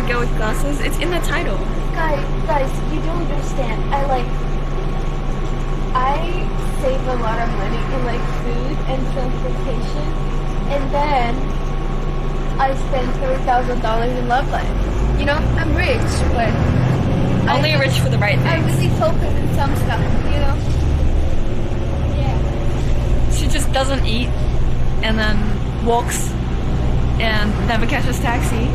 girl with glasses? It's in the title. Guys, you don't understand. I save a lot of money in like food and transportation, and then I spend $30,000 in Love Life. You know, I'm rich, but Only rich for the right I things. really focus in some stuff. You know. Yeah. She just doesn't eat and then walks and never catches taxi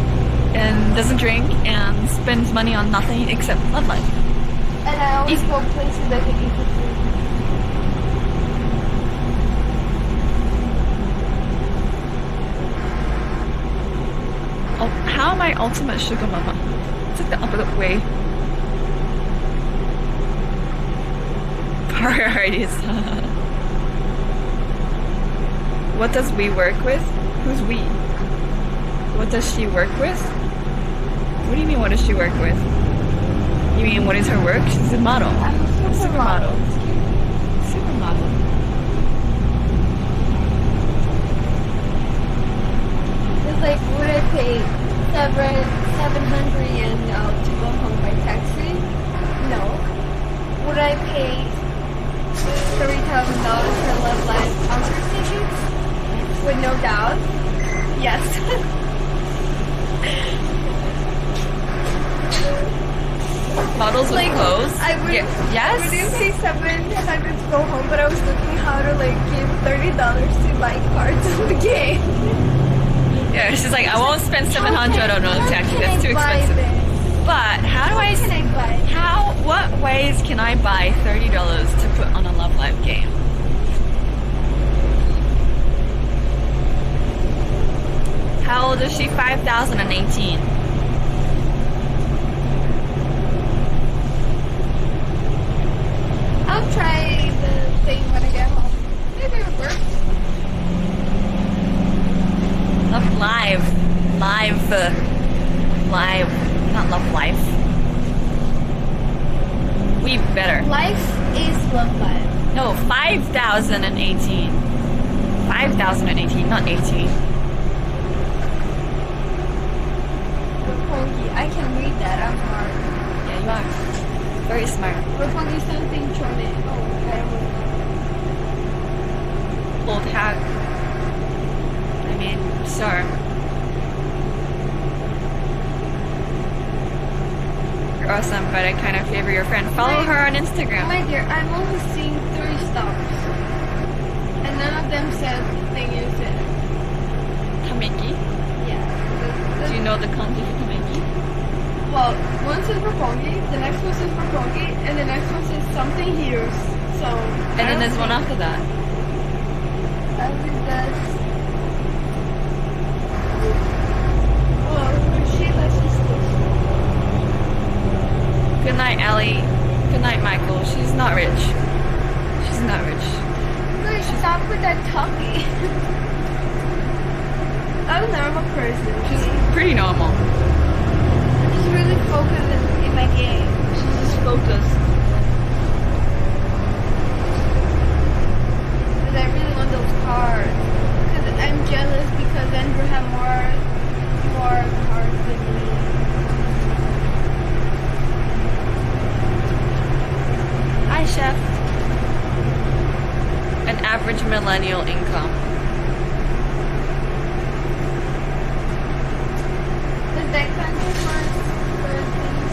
and doesn't drink and spends money on nothing except Love Life. And I always go places I can eat for free. Oh, how am I ultimate sugar mama? It's like the opposite way. Priorities. What does we work with? Who's we? What does she work with? What do you mean, what does she work with? You mean, what is her work? She's a model. I'm a supermodel. Supermodel. It's like, would I pay 700 yen now to go home by taxi? No. Would I pay $30,000 for Love Live concert tickets? With no doubt. Yes. Models with clothes? I would, yes? I wouldn't pay 700 to go home, but I was looking how to like give $30 to buy cards of the game. Yeah, she's like, I won't spend 700 on a taxi. That's too expensive. But how do I? How can I buy? How? What ways can I buy $30 to put on a Love Live game? How old is she? 5,018. I'll try the thing when I get home. Maybe it works. Love Live. Live. Not Love Life. We better. Life is Love Live. No, 5,018. 5,018, not 18. Roppongi. I can read that. I'm smart. Yeah, you are. Very smart. Roppongi something chone. Oh, I don't know. Old hat. I mean, sure. You're awesome, but I kind of favor your friend. Follow her on Instagram. My dear, I've only seen 3 stops. And none of them said the thing is it. Tameki? Yeah. Do you know the kanji for Tameki? Well, one says Roppongi, the next one says Roppongi, and the next one says something here. So. And then there's one after that. I think that's. Oh, Sheila, she's Good night, Ellie. Good night, Michael. She's not rich. She's not rich. Good, stop with that talking. I'm a normal person. She's pretty normal. I'm just really focused in my game. She's just focused. Because I really want those cards. Because I'm jealous because Andrew have more cards than me. Hi, Chef. An average millennial income. Does that kind of one for things?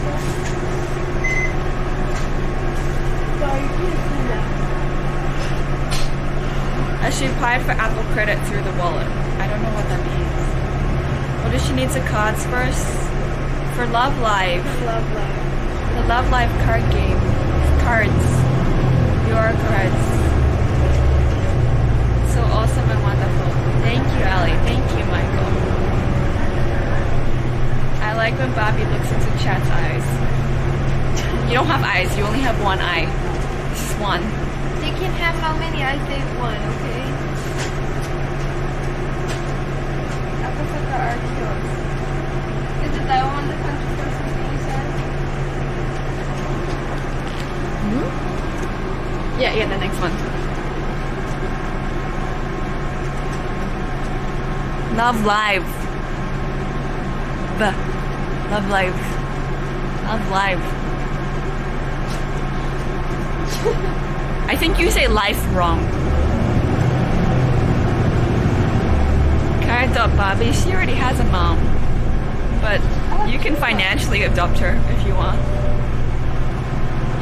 Sorry, please do that. She applied for Apple credit through the wallet. I don't know what that means. What does she need the cards first? For Love Live. Love life. The Love Live card game. Cards. Your cards. So awesome and wonderful. Thank you, Ellie. Thank you, Michael. I like when Bobby looks into chat's eyes. You don't have eyes, you only have one eye. Just one. They can have how many eyes they want, okay? Akasaka Archeos. Is it that one the country person you said? Yeah, the next one. Love Live. Love life. Love life. I think you say life wrong. Can I adopt Bobby? She already has a mom. But you can financially adopt her if you want.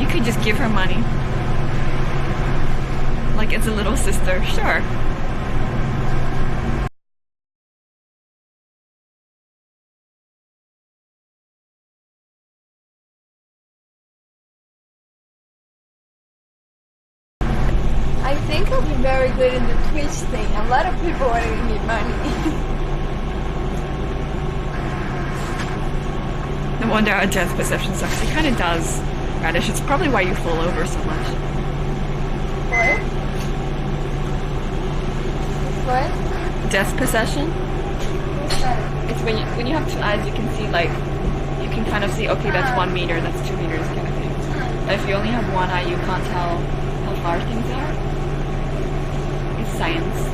You could just give her money. Like it's a little sister, sure. I think I'll be very good in the Twitch thing. A lot of people want to give me money. No wonder our depth perception sucks. It kind of does, Radish. It's probably why you fall over so much. What? What? Depth perception? What's that? It's when you have two eyes, you can see like you can kind of see. Okay, that's 1 meter. That's 2 meters, kind of thing. But if you only have one eye, you can't tell how far things are. It's science.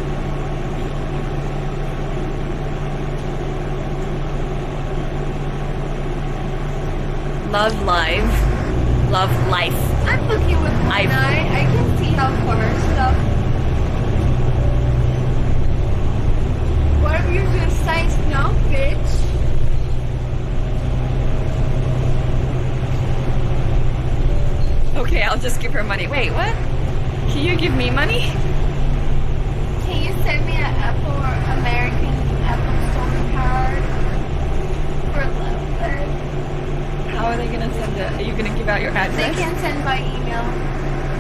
Love life. Love life. I'm looking with one eye. I can see how far stuff. What if you're doing science now, bitch? Okay, I'll just give her money. Wait, what? Can you give me money? Can you send me an Apple or American Apple Store card for a little bit? How are they gonna send it? Are you gonna give out your address? They can send by email.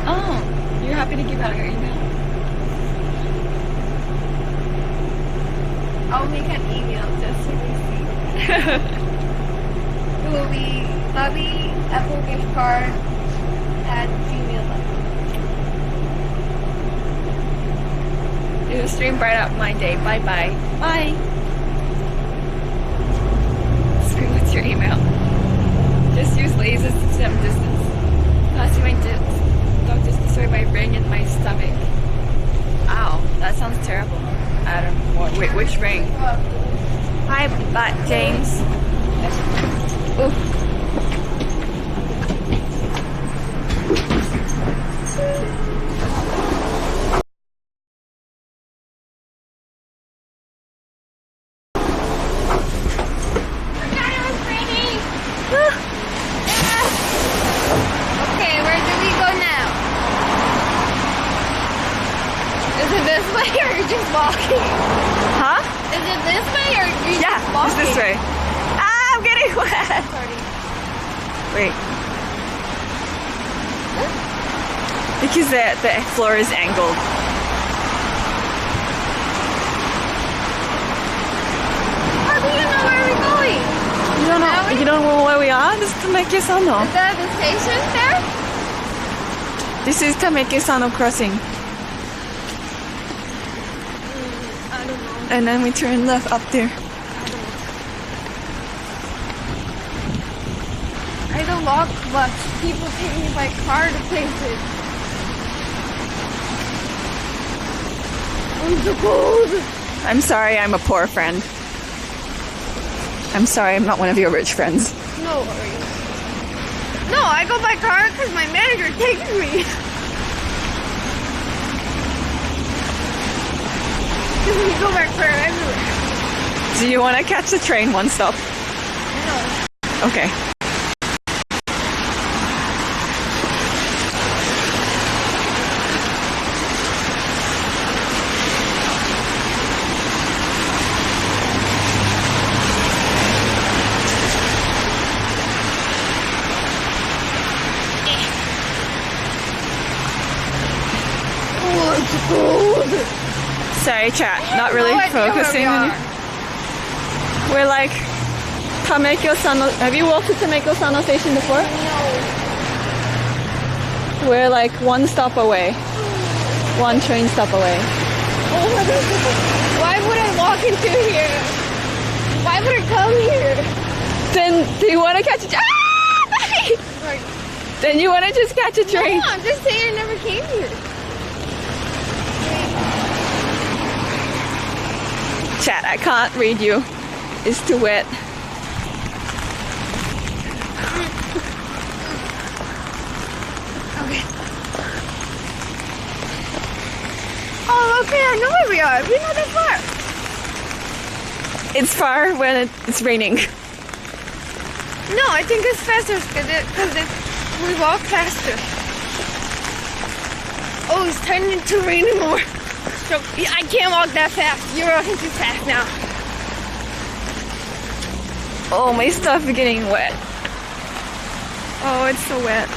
Oh, you're happy to give out your email? I'll make an email just to receive. It will be Bobby Apple gift card at gmail.com. You stream bright up my day. Bye bye. Bye. Screw, what's your email? Just use lasers to stem distance. Last my doctors destroyed my brain and my stomach. Ow, that sounds terrible. Adam, wait, which ring? Hi, James. Ooh. Okay, where do we go now? Is it this way or are you just walking? Huh? Is it this way or are you Yeah, just walking? it's this way. Ah, I'm getting wet. Sorry. Wait. Because the floor is angled. How do you know where we're going? You don't know. Now we- You don't know where we are. This is Tamekisano. Is that the station there? This is Tamekisano crossing, I don't know. and then we turn left up there. I don't walk much. People take me by car to places. I'm so cold. I'm sorry, I'm a poor friend. I'm sorry, I'm not one of your rich friends. No worries. No, I go by car because my manager takes me. Because we go by car everywhere. Do you want to catch the train one stop? No. Okay. Oh, it's cold. Sorry, chat. Not really No idea where focusing we on are. you. We're like Tamekyo-Sano. Have you walked to Tamekyo-Sano station before? No. We're like one stop away. One train stop away. Oh my God. Why would I walk into here? Why would I come here? Then do you want to catch a train? Like, Then you want to just catch a train? no, I'm just saying I never came here. Chat, I can't read you. It's too wet. Okay. Oh, okay, I know where we are. We're not that far. It's far when it's raining. No, I think it's faster because we walk faster. Oh, it's turning to raining more. So yeah, I can't walk that fast. You're walking too fast now. Oh, my stuff is getting wet. Oh, it's so wet.